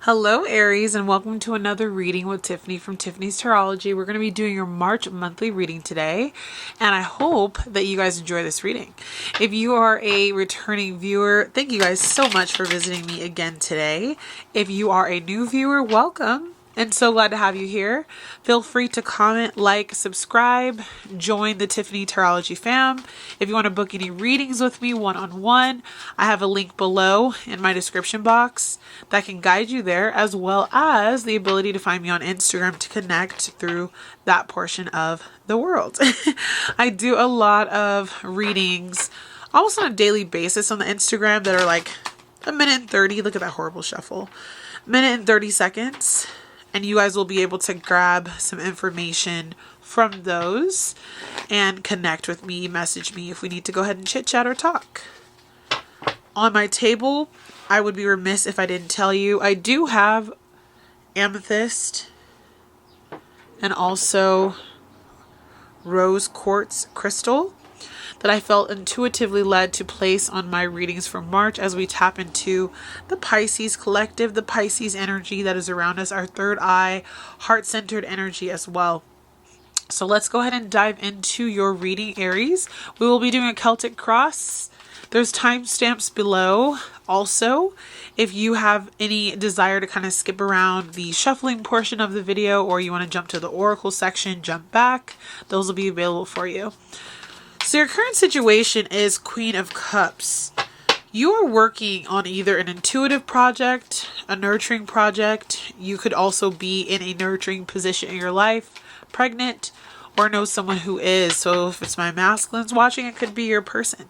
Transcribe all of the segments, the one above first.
Hello Aries, and welcome to another reading with Tiffany from Tiffany's Tarology. We're going to be doing your March monthly reading today, and I hope that you guys enjoy this reading. If you are a returning viewer, thank you guys so much for visiting me again today. If you are a new viewer, welcome. And so glad to have you here. Feel free to comment, like, subscribe, join the Tiffany Tarology fam. If you want to book any readings with me one-on-one, I have a link below in my description box that can guide you there, as well as the ability to find me on Instagram to connect through that portion of the world. I do a lot of readings almost on a daily basis on the Instagram that are like a minute and 30. Look at that horrible shuffle. Minute and 30 seconds. And you guys will be able to grab some information from those and connect with me, message me if we need to go ahead and chit chat or talk. On my table, I would be remiss if I didn't tell you, I do have amethyst and also rose quartz crystal that I felt intuitively led to place on my readings for March as we tap into the Pisces collective, the Pisces energy that is around us, our third eye, heart-centered energy as well. So let's go ahead and dive into your reading, Aries. We will be doing a Celtic cross. There's timestamps below. Also, if you have any desire to kind of skip around the shuffling portion of the video, or you want to jump to the oracle section, jump back, those will be available for you. So your current situation is Queen of Cups. You are working on either an intuitive project, a nurturing project. You could also be in a nurturing position in your life, pregnant, or know someone who is. So if it's my masculines watching, it could be your person.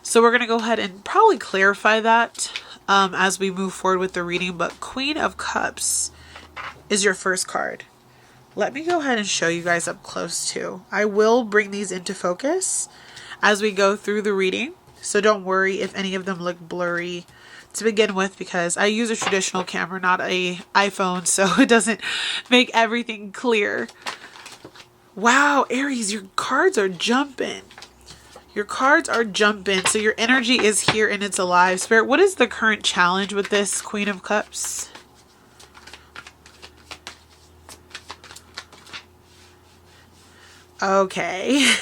So we're going to go ahead and probably clarify that as we move forward with the reading. But Queen of Cups is your first card. Let me go ahead and show you guys up close too. I will bring these into focus as we go through the reading. So don't worry if any of them look blurry to begin with, because I use a traditional camera, not an iPhone, so it doesn't make everything clear. Wow, Aries, your cards are jumping. Your cards are jumping. So your energy is here and it's alive. Spirit, what is the current challenge with this Queen of Cups? Okay.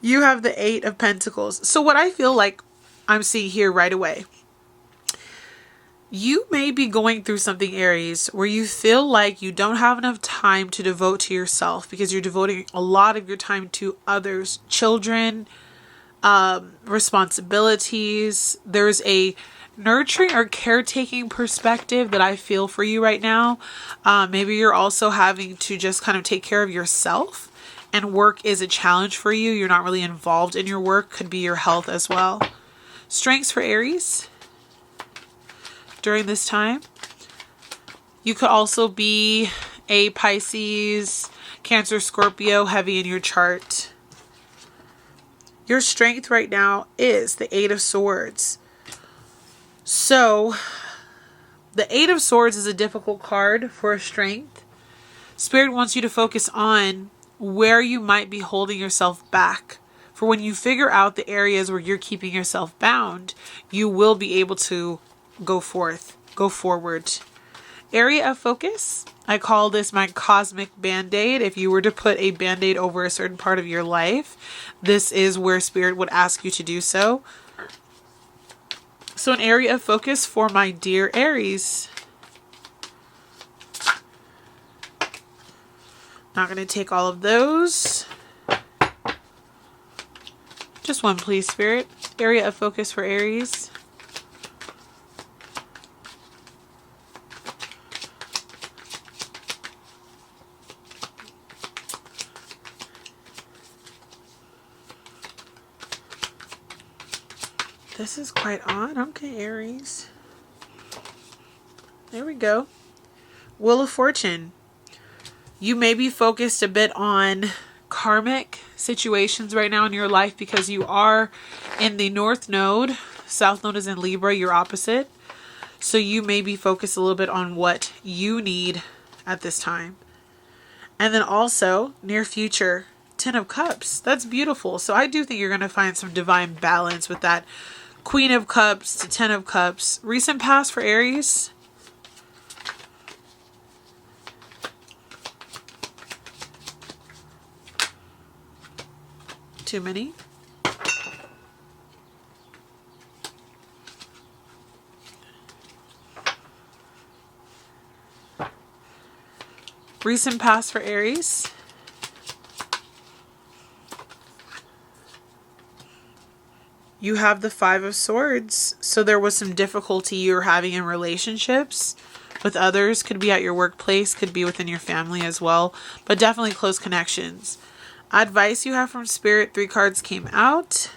You have the Eight of Pentacles. So what I feel like I'm seeing here right away, you may be going through something, Aries, where you feel like you don't have enough time to devote to yourself because you're devoting a lot of your time to others, children, responsibilities. There's a nurturing or caretaking perspective that I feel for you right now. Maybe you're also having to just kind of take care of yourself, and work is a challenge for you. You're not really involved in your work. Could be your health as well. Strengths for Aries during this time. You could also be a Pisces, Cancer, Scorpio, heavy in your chart. Your strength right now is the Eight of Swords. So the Eight of Swords is a difficult card for a strength. Spirit wants you to focus on where you might be holding yourself back. For when you figure out the areas where you're keeping yourself bound, you will be able to go forward. Area of focus. I call this my cosmic band-aid. If you were to put a band-aid over a certain part of your life, this is where Spirit would ask you to do so. So an area of focus for my dear Aries. Not going to take all of those. Just one, please, Spirit. Area of focus for Aries. This is quite odd. Okay, Aries. There we go. Wheel of Fortune. You may be focused a bit on karmic situations right now in your life because you are in the North Node. South Node is in Libra, your opposite. So you may be focused a little bit on what you need at this time. And then also, near future, Ten of Cups. That's beautiful. So I do think you're going to find some divine balance with that Queen of Cups to Ten of Cups. Recent past for Aries. too many. Recent past for Aries. You have the Five of Swords. So there was some difficulty you were having in relationships with others. Could be at your workplace, could be within your family as well, but definitely close connections. Advice you have from Spirit, 3 cards came out,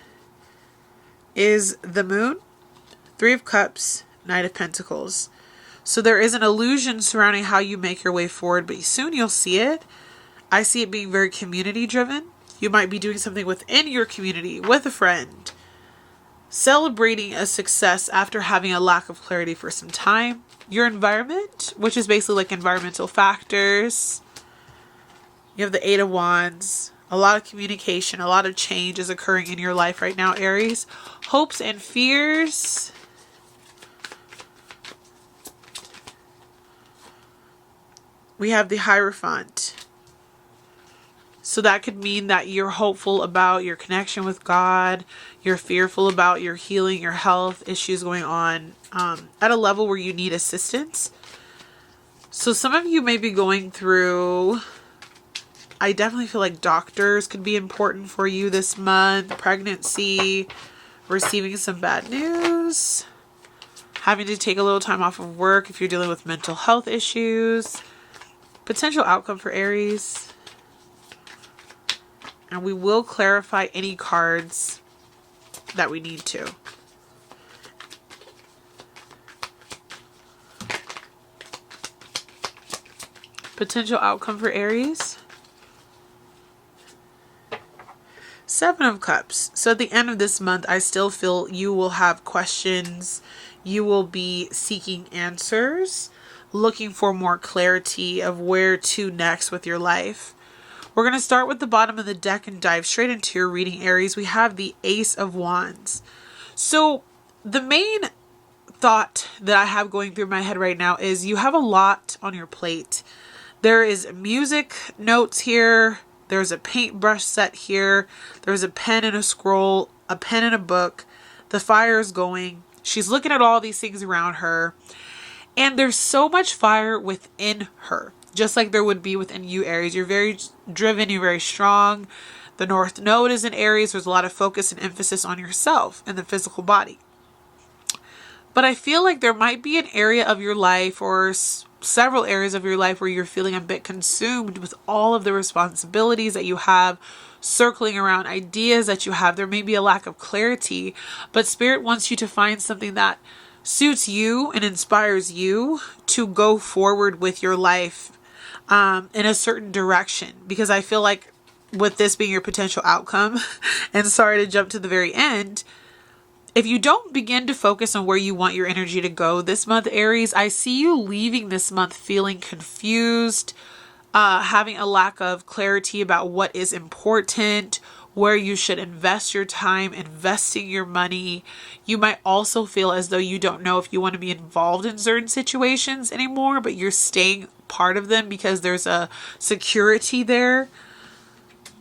is the Moon, 3 of Cups, Knight of Pentacles. So there is an illusion surrounding how you make your way forward, but soon you'll see it. I see it being very community driven. You might be doing something within your community with a friend, celebrating a success after having a lack of clarity for some time. Your environment, which is basically like environmental factors. You have the 8 of Wands. A lot of communication, a lot of change is occurring in your life right now, Aries. Hopes and fears. We have the Hierophant. So that could mean that you're hopeful about your connection with God. You're fearful about your healing, your health issues going on at a level where you need assistance. So some of you may be going through, I definitely feel like doctors could be important for you this month. Pregnancy, receiving some bad news, having to take a little time off of work if you're dealing with mental health issues. Potential outcome for Aries. And we will clarify any cards that we need to. Potential outcome for Aries. 7 of Cups. So at the end of this month, I still feel you will have questions. You will be seeking answers, looking for more clarity of where to next with your life. We're going to start with the bottom of the deck and dive straight into your reading, Aries. We have the Ace of Wands. So the main thought that I have going through my head right now is you have a lot on your plate. There is music notes here. There's a paintbrush set here. There's a pen and a scroll, a pen and a book. The fire is going. She's looking at all these things around her. And there's so much fire within her, just like there would be within you, Aries. You're very driven. You're very strong. The North Node is in Aries. There's a lot of focus and emphasis on yourself and the physical body. But I feel like there might be an area of your life or several areas of your life where you're feeling a bit consumed with all of the responsibilities that you have circling around, ideas that you have. There may be a lack of clarity, but Spirit wants you to find something that suits you and inspires you to go forward with your life in a certain direction. Because I feel like with this being your potential outcome, and sorry to jump to the very end, if you don't begin to focus on where you want your energy to go this month, Aries, I see you leaving this month feeling confused, having a lack of clarity about what is important, where you should invest your time, investing your money. You might also feel as though you don't know if you want to be involved in certain situations anymore, but you're staying part of them because there's a security there.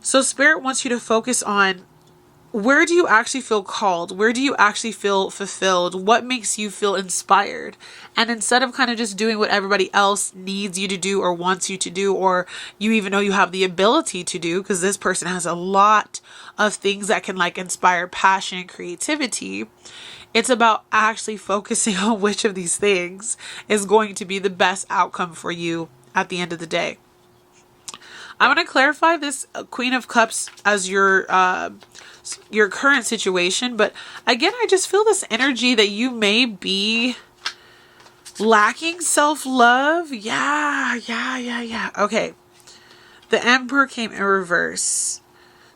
So Spirit wants you to focus on, where do you actually feel called? Where do you actually feel fulfilled? What makes you feel inspired? And instead of kind of just doing what everybody else needs you to do or wants you to do, or you even know you have the ability to do, because this person has a lot of things that can like inspire passion and creativity. It's about actually focusing on which of these things is going to be the best outcome for you at the end of the day. I'm going to clarify this Queen of Cups as your current situation, but again, I just feel this energy that you may be lacking self-love. Yeah. Okay. The Emperor came in reverse.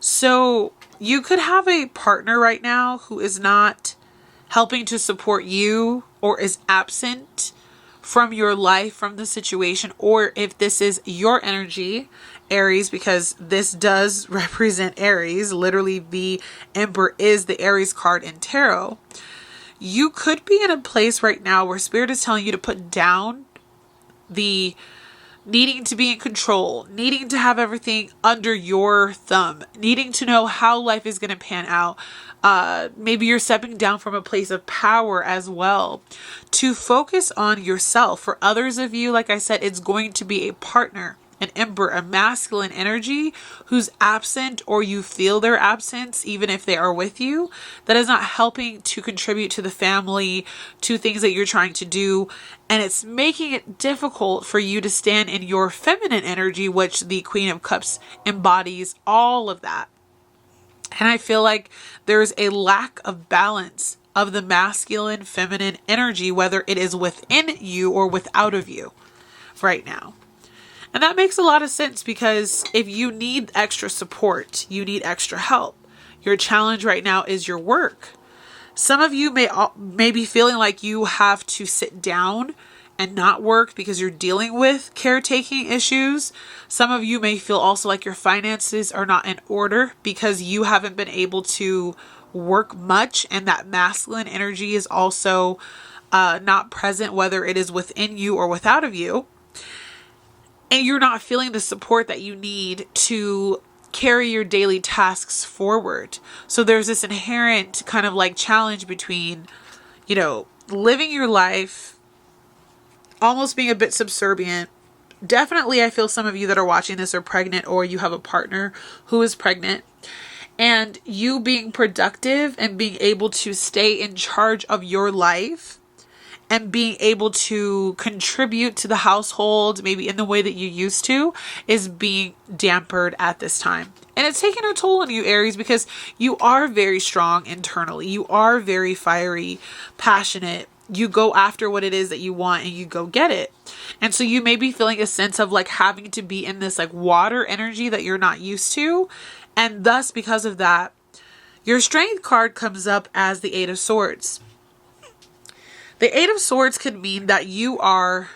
So you could have a partner right now who is not helping to support you or is absent from your life, from the situation, or if this is your energy, Aries, because this does represent Aries. Literally, the Emperor is the Aries card in tarot. You could be in a place right now where Spirit is telling you to put down the needing to be in control, needing to have everything under your thumb, needing to know how life is going to pan out. Maybe you're stepping down from a place of power as well to focus on yourself. For others of you, like I said, it's going to be a partner, an emperor, a masculine energy who's absent, or you feel their absence even if they are with you, that is not helping to contribute to the family, to things that you're trying to do. And it's making it difficult for you to stand in your feminine energy, which the Queen of Cups embodies all of that. And I feel like there's a lack of balance of the masculine, feminine energy, whether it is within you or without of you right now. And that makes a lot of sense, because if you need extra support, you need extra help. Your challenge right now is your work. Some of you may be feeling like you have to sit down and not work because you're dealing with caretaking issues. Some of you may feel also like your finances are not in order because you haven't been able to work much, and that masculine energy is also not present, whether it is within you or without of you. And you're not feeling the support that you need to carry your daily tasks forward. So there's this inherent kind of like challenge between, living your life, almost being a bit subservient. Definitely, I feel some of you that are watching this are pregnant, or you have a partner who is pregnant, and you being productive and being able to stay in charge of your life and being able to contribute to the household, maybe in the way that you used to, is being dampered at this time. And it's taking a toll on you, Aries, because you are very strong internally. You are very fiery, passionate. You go after what it is that you want and you go get it. And so you may be feeling a sense of like having to be in this like water energy that you're not used to. And thus, because of that, your strength card comes up as the Eight of Swords. The Eight of Swords could mean that you are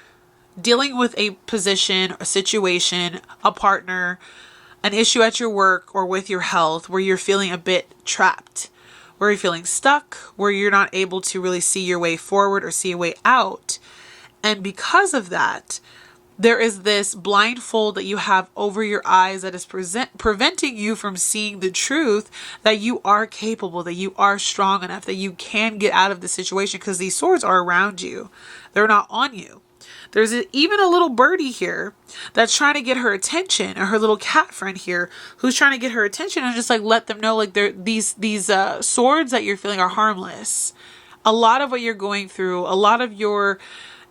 dealing with a position, a situation, a partner, an issue at your work or with your health where you're feeling a bit trapped, where you're feeling stuck, where you're not able to really see your way forward or see a way out. And because of that, there is this blindfold that you have over your eyes that is preventing you from seeing the truth that you are capable, that you are strong enough, that you can get out of the situation, because these swords are around you. They're not on you. There's even a little birdie here that's trying to get her attention, or her little cat friend here who's trying to get her attention, and just like let them know like these swords that you're feeling are harmless. A lot of what you're going through, a lot of your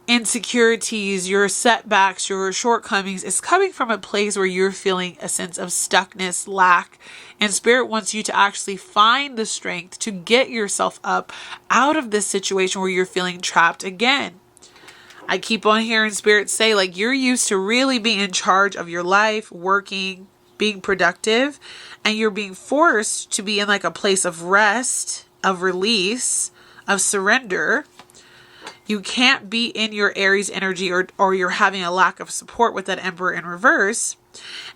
insecurities, your setbacks, your shortcomings is coming from a place where you're feeling a sense of stuckness, lack, and Spirit wants you to actually find the strength to get yourself up out of this situation where you're feeling trapped again. I keep on hearing Spirit say like you're used to really being in charge of your life, working, being productive, and you're being forced to be in like a place of rest, of release, of surrender. You can't be in your Aries energy, or you're having a lack of support with that Emperor in reverse.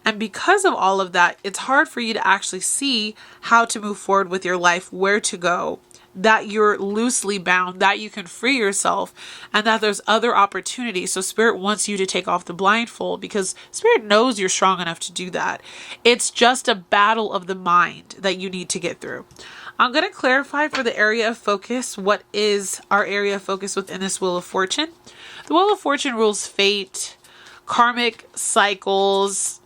And because of all of that, it's hard for you to actually see how to move forward with your life, where to go, that you're loosely bound, that you can free yourself, and that there's other opportunities. So Spirit wants you to take off the blindfold, because Spirit knows you're strong enough to do that. It's just a battle of the mind that you need to get through. I'm going to clarify for the area of focus, what is our area of focus within this Wheel of Fortune. The Wheel of Fortune rules fate, karmic cycles,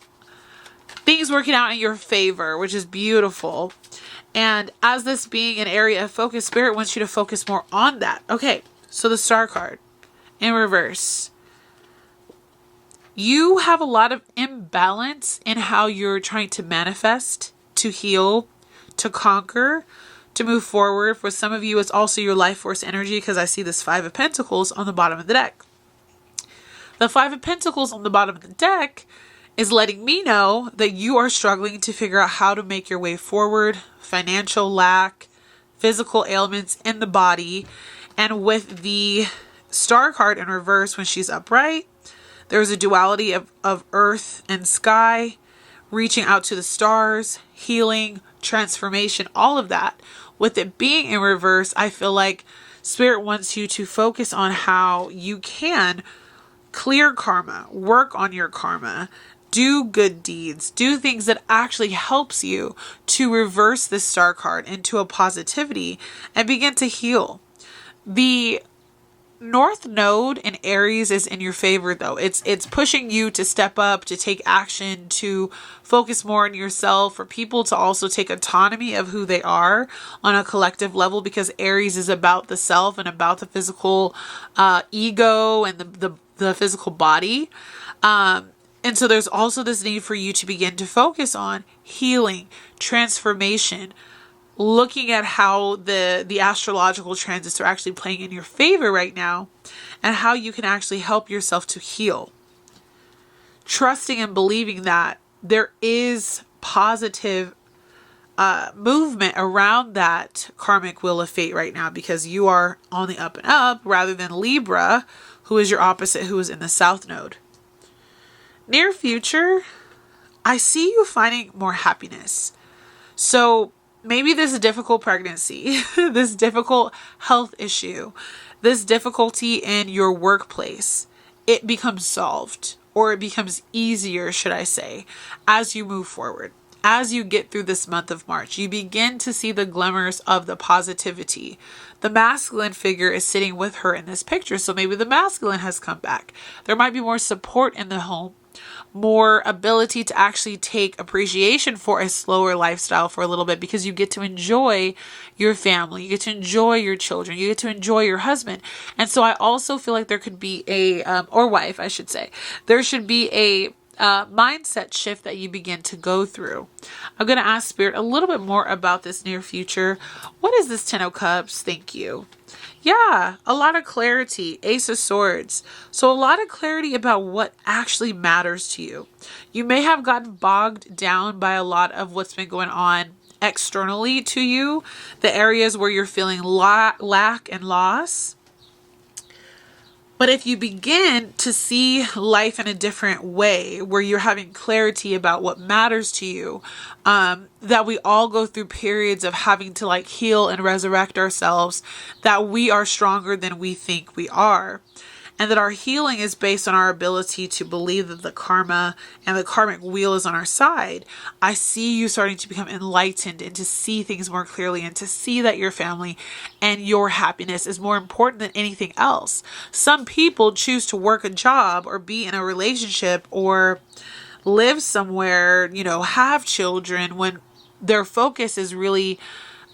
things working out in your favor, which is beautiful. And as this being an area of focus, Spirit wants you to focus more on that. Okay, so the Star card in reverse. You have a lot of imbalance in how you're trying to manifest, to heal, to conquer, to move forward. For some of you, it's also your life force energy, because I see this Five of Pentacles on the bottom of the deck. The Five of Pentacles on the bottom of the deck is letting me know that you are struggling to figure out how to make your way forward, financial lack, physical ailments in the body. And with the Star card in reverse, when she's upright, there's a duality of earth and sky, reaching out to the stars, healing, transformation, all of that. With it being in reverse, I feel like Spirit wants you to focus on how you can clear karma, work on your karma, do good deeds, do things that actually helps you to reverse this star card into a positivity and begin to heal. The North Node in Aries is in your favor though. It's pushing you to step up, to take action, to focus more on yourself, for people to also take autonomy of who they are on a collective level, because Aries is about the self and about the physical ego and the physical body. And so there's also this need for you to begin to focus on healing, transformation, looking at how the astrological transits are actually playing in your favor right now, and how you can actually help yourself to heal. Trusting and believing that there is positive movement around that karmic wheel of fate right now, because you are on the up and up, rather than Libra, who is your opposite, who is in the South Node. Near future, I see you finding more happiness. So maybe this difficult pregnancy, this difficult health issue, this difficulty in your workplace, it becomes solved, or it becomes easier, should I say, as you move forward. As you get through this month of March, you begin to see the glimmers of the positivity. The masculine figure is sitting with her in this picture, so maybe the masculine has come back. There might be more support in the home, more ability to actually take appreciation for a slower lifestyle for a little bit, because you get to enjoy your family, you get to enjoy your children, you get to enjoy your husband. And so I also feel like there could be or wife, I should say, there should be a mindset shift that you begin to go through. I'm going to ask Spirit a little bit more about this near future. What is this 10 of Cups? Thank you. Yeah, a lot of clarity. Ace of Swords. So a lot of clarity about what actually matters to you. You may have gotten bogged down by a lot of what's been going on externally to you, the areas where you're feeling lack and loss. But if you begin to see life in a different way, where you're having clarity about what matters to you, that we all go through periods of having to heal and resurrect ourselves, that we are stronger than we think we are. And that our healing is based on our ability to believe that the karma and the karmic wheel is on our side. I see you starting to become enlightened and to see things more clearly, and to see that your family and your happiness is more important than anything else. Some people choose to work a job or be in a relationship or live somewhere, have children, when their focus is really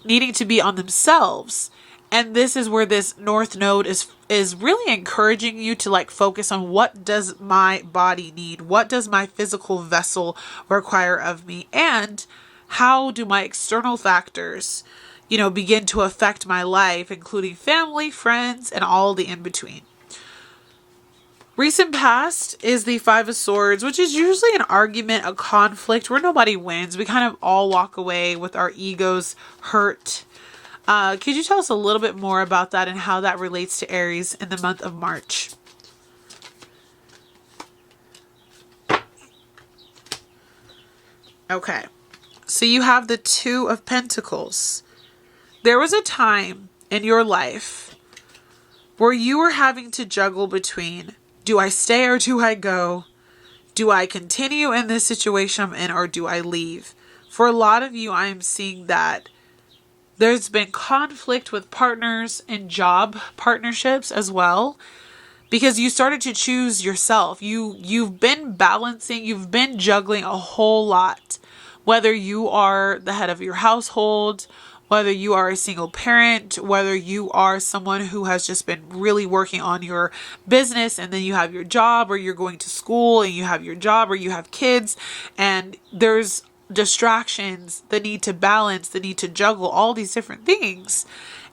needing to be on themselves. And this is where this North Node is really encouraging you to focus on, what does my body need? What does my physical vessel require of me? And how do my external factors, begin to affect my life, including family, friends, and all the in between. Recent past is the Five of Swords, which is usually an argument, a conflict where nobody wins. We kind of all walk away with our egos hurt. Could you tell us a little bit more about that and how that relates to Aries in the month of March? Okay, so you have the Two of Pentacles. There was a time in your life where you were having to juggle between, do I stay or do I go? Do I continue in this situation I'm in, or do I leave? For a lot of you, I am seeing that there's been conflict with partners and job partnerships as well, because you started to choose yourself. You've been balancing, you've been juggling a whole lot, whether you are the head of your household, whether you are a single parent, whether you are someone who has just been really working on your business, and then you have your job, or you're going to school and you have your job, or you have kids, and there's distractions, the need to balance, the need to juggle all these different things.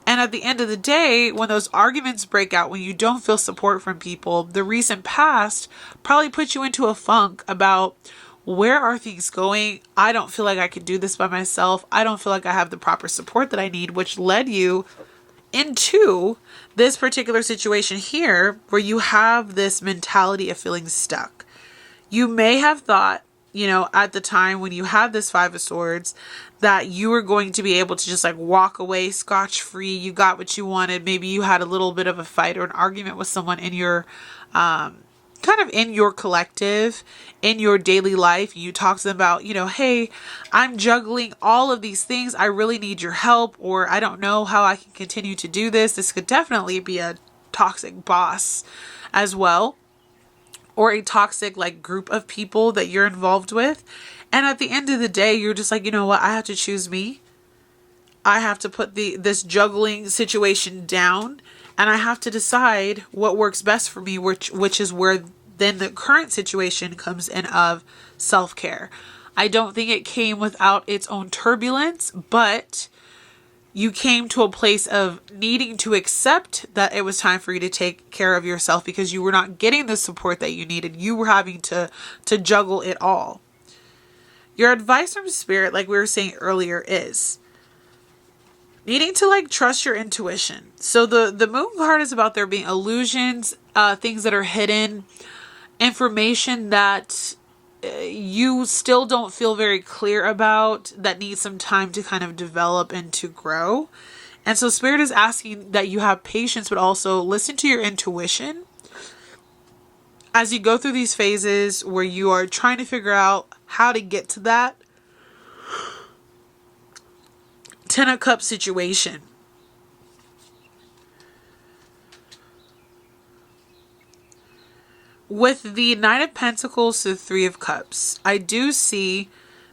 And at the end of the day, when those arguments break out, when you don't feel support from people, the recent past probably put you into a funk about, where are things going? I don't feel like I can do this by myself. I don't feel like I have the proper support that I need, which led you into this particular situation here, where you have this mentality of feeling stuck. You may have thought, at the time when you had this Five of Swords, that you were going to be able to just walk away scotch-free. You got what you wanted. Maybe you had a little bit of a fight or an argument with someone in your kind of in your collective, in your daily life. You talk to them about, hey, I'm juggling all of these things. I really need your help, or I don't know how I can continue to do this. This could definitely be a toxic boss as well, or a toxic like group of people that you're involved with. And at the end of the day, you're just like, you know what? I have to choose me. I have to put this juggling situation down, and I have to decide what works best for me, which is where then the current situation comes in of self-care. I don't think it came without its own turbulence, but you came to a place of needing to accept that it was time for you to take care of yourself because you were not getting the support that you needed. You were having to juggle it all. Your advice from spirit, like we were saying earlier, is needing to like trust your intuition. So the moon card is about there being illusions, things that are hidden, information that you still don't feel very clear about, that needs some time to kind of develop and to grow. And so spirit is asking that you have patience, but also listen to your intuition as you go through these phases where you are trying to figure out how to get to that Ten of Cups situation. With the Nine of Pentacles to the Three of Cups, I do see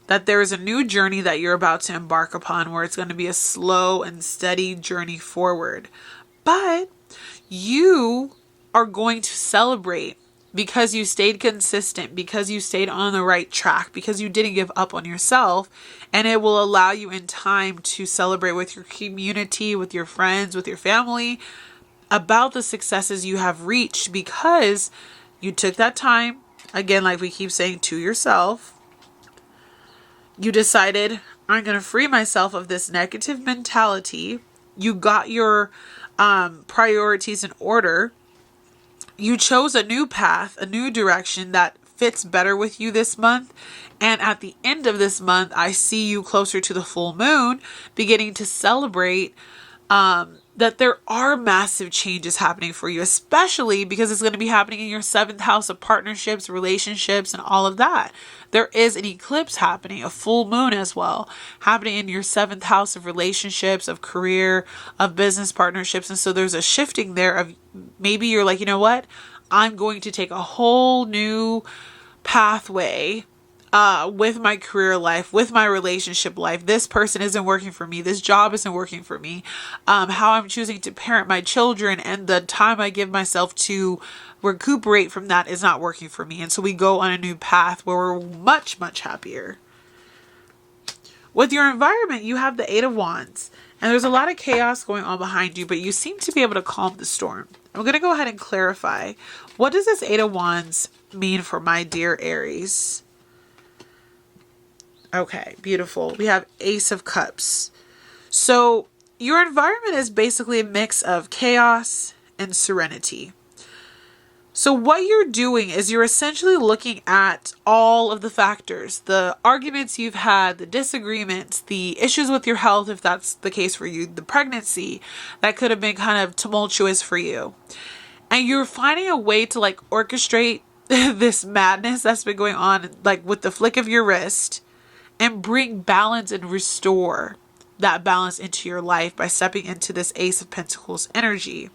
that there is a new journey that you're about to embark upon, where it's going to be a slow and steady journey forward. But you are going to celebrate because you stayed consistent, because you stayed on the right track, because you didn't give up on yourself. And it will allow you in time to celebrate with your community, with your friends, with your family, about the successes you have reached, because you took that time, again, like we keep saying, to yourself. You decided, I'm going to free myself of this negative mentality. You got your priorities in order. You chose a new path, a new direction that fits better with you this month. And at the end of this month, I see you closer to the full moon, beginning to celebrate that there are massive changes happening for you, especially because it's going to be happening in your 7th house of partnerships, relationships, and all of that. There is an eclipse happening, a full moon as well, happening in your 7th house of relationships, of career, of business partnerships. And so there's a shifting there of maybe you're like, you know what? I'm going to take a whole new pathway with my career life, with my relationship life. This person isn't working for me. This job isn't working for me. How I'm choosing to parent my children and the time I give myself to recuperate from that is not working for me. And so we go on a new path where we're much, much happier. With your environment, you have the 8 of Wands. And there's a lot of chaos going on behind you, but you seem to be able to calm the storm. I'm going to go ahead and clarify. What does this 8 of Wands mean for my dear Aries? Okay, beautiful. We have Ace of Cups. So your environment is basically a mix of chaos and serenity. So what you're doing is you're essentially looking at all of the factors, the arguments you've had, the disagreements, the issues with your health, if that's the case for you, the pregnancy that could have been kind of tumultuous for you. And you're finding a way to like orchestrate this madness that's been going on, like with the flick of your wrist, and bring balance and restore that balance into your life by stepping into this Ace of Pentacles energy.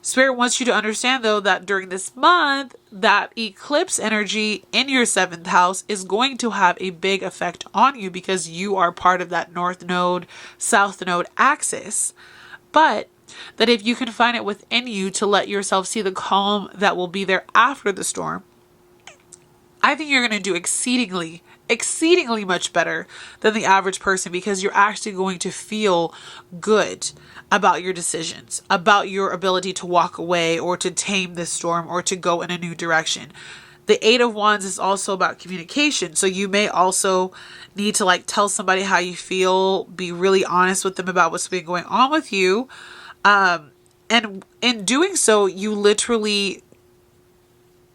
Spirit wants you to understand, though, that during this month, that eclipse energy in your 7th house is going to have a big effect on you because you are part of that North Node, South Node axis. But that if you can find it within you to let yourself see the calm that will be there after the storm, I think you're going to do exceedingly much better than the average person, because you're actually going to feel good about your decisions, about your ability to walk away or to tame this storm or to go in a new direction. The 8 of Wands is also about communication. So you may also need to like tell somebody how you feel, be really honest with them about what's been going on with you. And in doing so, you literally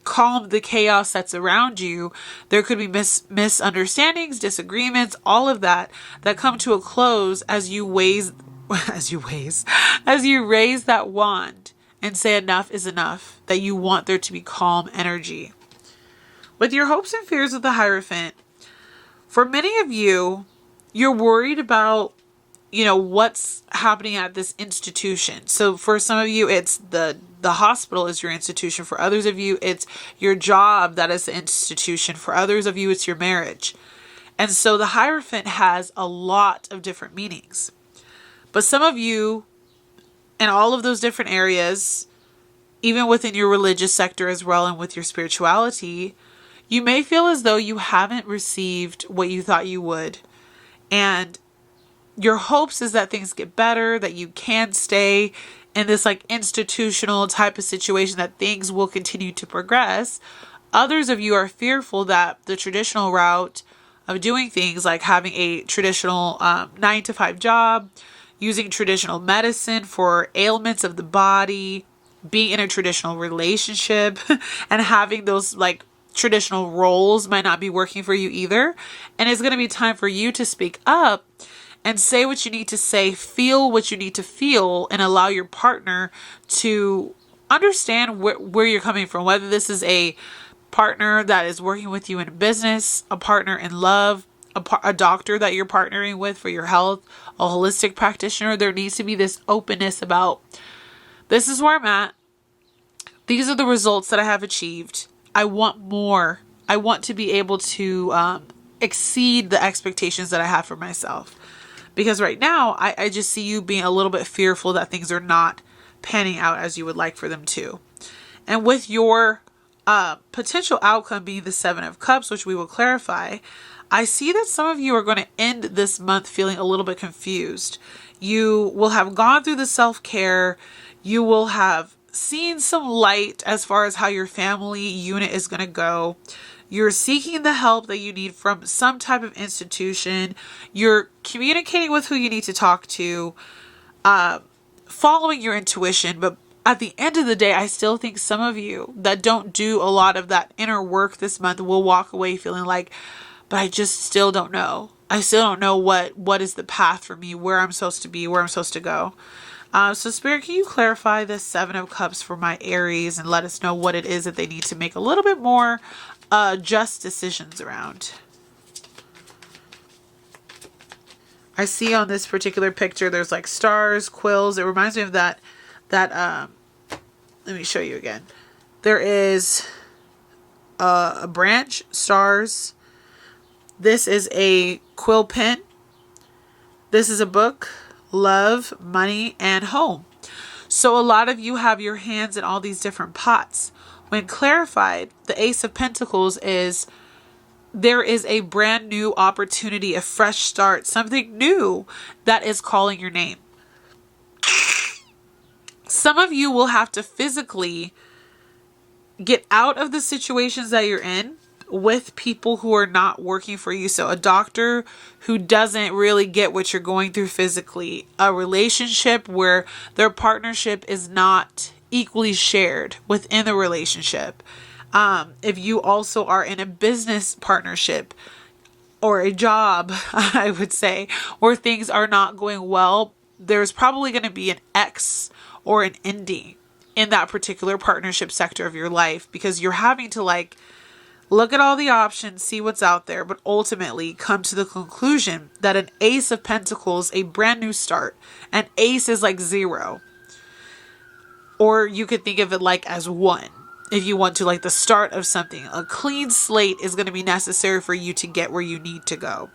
calm the chaos that's around you. There could be misunderstandings, disagreements, all of that come to a close as you raise that wand and say enough is enough, that you want there to be calm energy. With your hopes and fears of the Hierophant, for many of you, you're worried about, what's happening at this institution. So for some of you, it's the hospital is your institution. For others of you, it's your job that is the institution. For others of you, it's your marriage. And so the Hierophant has a lot of different meanings. But some of you, in all of those different areas, even within your religious sector as well and with your spirituality, you may feel as though you haven't received what you thought you would. And your hopes is that things get better, that you can stay in this like institutional type of situation, that things will continue to progress. Others of you are fearful that the traditional route of doing things, like having a traditional 9-to-5 job, using traditional medicine for ailments of the body, being in a traditional relationship, and having those like traditional roles might not be working for you either. And it's going to be time for you to speak up and say what you need to say, feel what you need to feel, and allow your partner to understand where you're coming from. Whether this is a partner that is working with you in a business, a partner in love, a doctor that you're partnering with for your health, a holistic practitioner, there needs to be this openness about, this is where I'm at. These are the results that I have achieved. I want more. I want to be able to exceed the expectations that I have for myself. Because right now, I just see you being a little bit fearful that things are not panning out as you would like for them to. And with your potential outcome being the 7 of Cups, which we will clarify, I see that some of you are going to end this month feeling a little bit confused. You will have gone through the self-care. You will have seen some light as far as how your family unit is going to go. You're seeking the help that you need from some type of institution. You're communicating with who you need to talk to, following your intuition. But at the end of the day, I still think some of you that don't do a lot of that inner work this month will walk away feeling like, but I just still don't know. I still don't know what is the path for me, where I'm supposed to be, where I'm supposed to go. So Spirit, can you clarify this 7 of Cups for my Aries and let us know what it is that they need to make a little bit more just decisions around? I see on this particular picture, there's like stars, quills. It reminds me of that, let me show you again. There is a branch, stars. This is a quill pen. This is a book, love, money, and home. So a lot of you have your hands in all these different pots. When clarified, the Ace of Pentacles is there is a brand new opportunity, a fresh start, something new that is calling your name. Some of you will have to physically get out of the situations that you're in with people who are not working for you. So a doctor who doesn't really get what you're going through physically, a relationship where their partnership is not equally shared within the relationship. If you also are in a business partnership or a job, I would say, where things are not going well, there's probably going to be an X or an ending in that particular partnership sector of your life, because you're having to like look at all the options, see what's out there, but ultimately come to the conclusion that an Ace of Pentacles, a brand new start, an ace is like 0. Or you could think of it like as 1. If you want to, like the start of something, a clean slate is going to be necessary for you to get where you need to go.